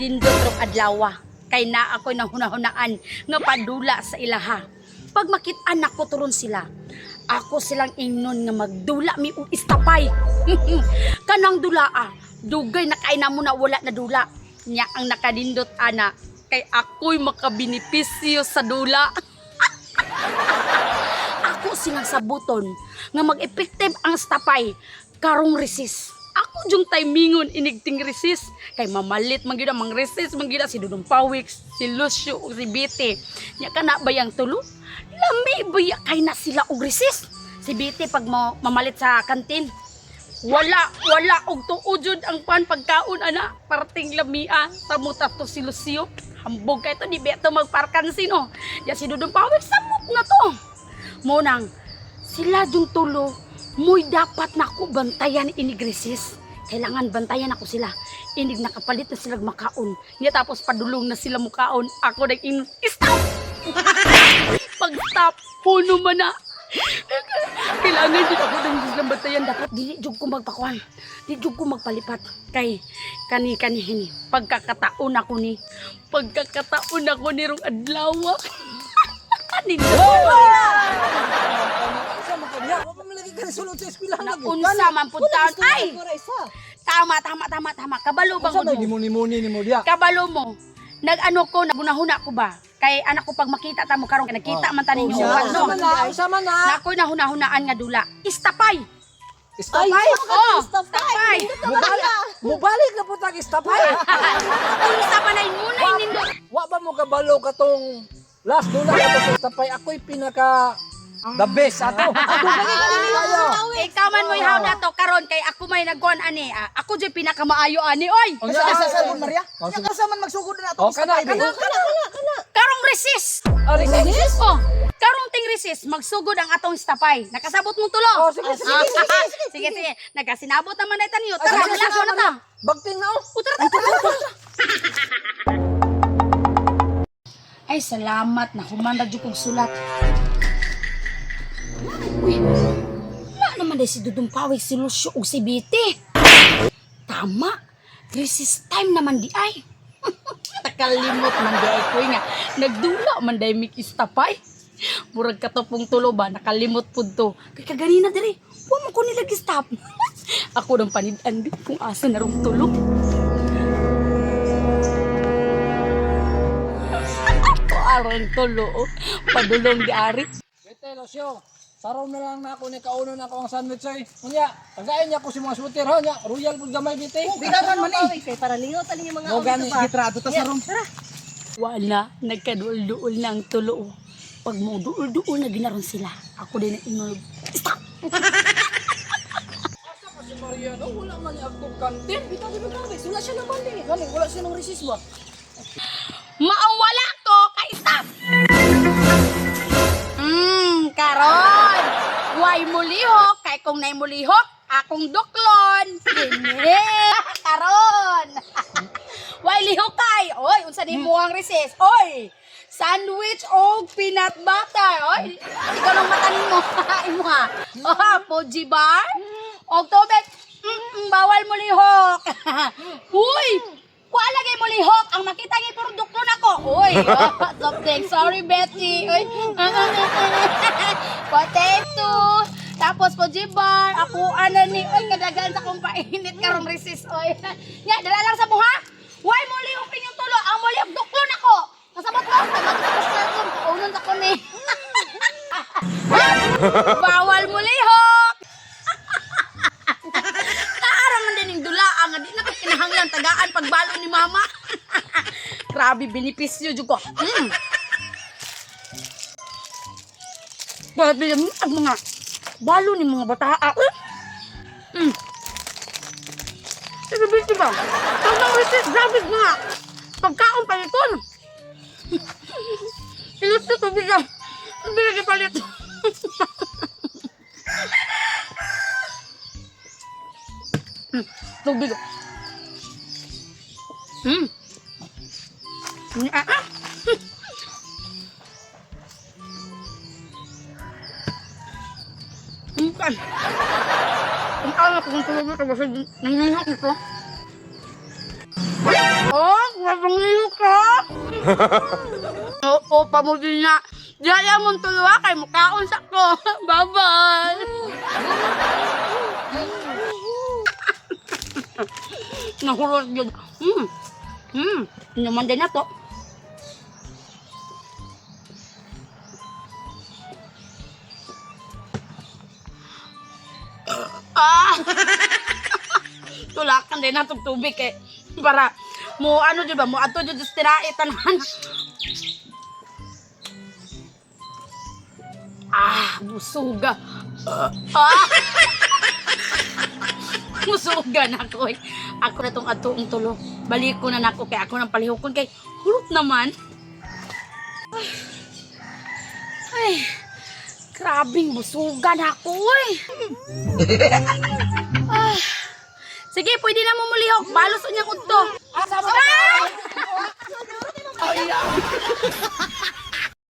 Dindot rong adlaw. Kay na ako'y nahunahunaan nga padula sa ilaha. Pag makit-an ako turon sila, ako silang ingnon nga magdula mi og istapay. Kanang dulaa, dugay na kay namo na wala na dula. Nya ang nakadindot ana kay ako'y makabinipisyo sa dula. Ako silang sabuton nga mag-effective ang stapay karong resist. Ako yung timingon inigting resist. Kay mamalit man gyud ang resist man gyud si Dudong Pawik, si Lucio ug si Biti. Nya kana bayang tulo? Lami baya kay na sila og resist. Si Biti pag mamalit sa kantin, wala og tuod ang pan pagkaon ana, parting lamia tamuta to si Lucio. Hambog kay to di beto magparkan sino. Ya si Dudong Pawik samot na to. Monang sila yung tulo, muy dapat na ako bantayan inigresis. Kailangan bantayan ako sila. Inig nakapalit na sila makaon. Niya tapos padulong na sila mukaon. Ako stop! Pag-stop, puno man na. Kailangan din ako ng silang bantayan. Dapat dili jug ko magpakuan. Dili jug ko magpalipat. Kay kani-kani. Pagkakataon ako ni rong adlaw. Unsa man pud taon. Ay! Tama. Kabalo bang Unsa ni mo diya? Kabalo mo. Nag-ano ko, nagunahuna ko ba? Kay anak ko pag makita ta mo karon kay nakita man ta ninyo no. Sama na. Nakoy nahunahunaan nga dula. Istapay. Istapay. Istapay. Mubalik na po tag istapay. Unsa pa na muna nindot. Wa ba mo kabalo katong last dula ka sa istapay ako'y pinaka the best ato. Ikaw man mo ihaw na to karon kay ako may nagkuan ani. Ako jud pinakamaayo ani oy. Sa sabon Maria. Nya kasa man magsugod na ato. Kana. Karong resist. Resist? Oh, karong ting resist magsugod ang atong istapay. Nakasabot mo tulo. Oh, sige. Sige. Nagasinabot naman na tanyo. Tara, relaxo na ta. Bagting na oh. Tara. Ay, salamat na humanda jud kog sulat. Uy, wala naman dahil si Dudong Pawik, si Lucio o si Biti. Tama, resist time naman di ay. Nakalimot man di ay ko nga. Nagdula man dahil mikistapay. Murag katopong tulo ba, nakalimot po to. Kaya kaganina diri, huwag mo ko nilagistap. Ako nang panidaan din kung asa na rong tulo. Ako arong tulo, padulong di ari. Bete, Lucio. Saron na lang na ako ni kauno na ako ang sandwich ay. Kunya, tagayin niya ko si mga sweater ha niya. Royal pud gamay bite. Bigaran man eh. Kay para lingaw tali yung mga Mo gani gitrado ta saron. Wala, nagkaduol-duol na ang tulo. Pag mo duol-duol na ginaron sila, ako din ang inog. Stop! Asa pa si Mariano? Wala man ni akong kantin. Bitaw wala siya naman din. Gani wala siya nang resist ba? Maang wala ko, kay stop! Karon! Huwag mo lihok, kay kung na'y mo lihok, akong duklon. Hindi! Karon! Huwag lihok kay! Oy, unsa di mo ang resist? Oy! Sandwich o peanut butter. Oy, ikaw lang matanin mo. Kain mo ha. Poji bar. O tubig. Bawal mo lihok. Uy! Kuha lagay mo lihok. Ang makita ng puro duklon ako. Uy! Something. Sorry, Betty. Uy! Potato. Tapos poji bar. Ako ano ni. Uy, kadagan sa kong painit karong resist. Uy! Nga, dala lang sa buha. Huwag mo lihopin yung tulo. Ang mo lihok duklon ako. Kasabot mo, kaunon ako ni. Bawal mo lihok. Naaraman din yung dula nga di na kinahanglan tagaan pagbalo ni mama. Grabe benepisyo jud ko. Grabe ang mga balo ni mga bataa. Sige ba? Tawag resist grabe mga pagkaon pa ito. Ilos na tubig lang. Tubig lang ipalit. Tubig. Bukan. Ang alam ko kung tulog ito kasi nangyayak ito. Oh, mapangilok ka? Oo, pamudin na. Diyaya mong tuluwa kay mukhaon sa ko. Bye-bye. Nahurot yun. Naman din na to. Tulakan din na itong tubig eh. Para mo ano dyan ba, mo ato dyan sa tirai tanan. Busuga. Musuga na ako eh. Ako na tong atoong tulo. Balik ko na nako kay ako nang palihukon kay hulot naman. Ay, grabing busuga na ako eh. Sige, pwede na mo mulihok. Balos unyang udto.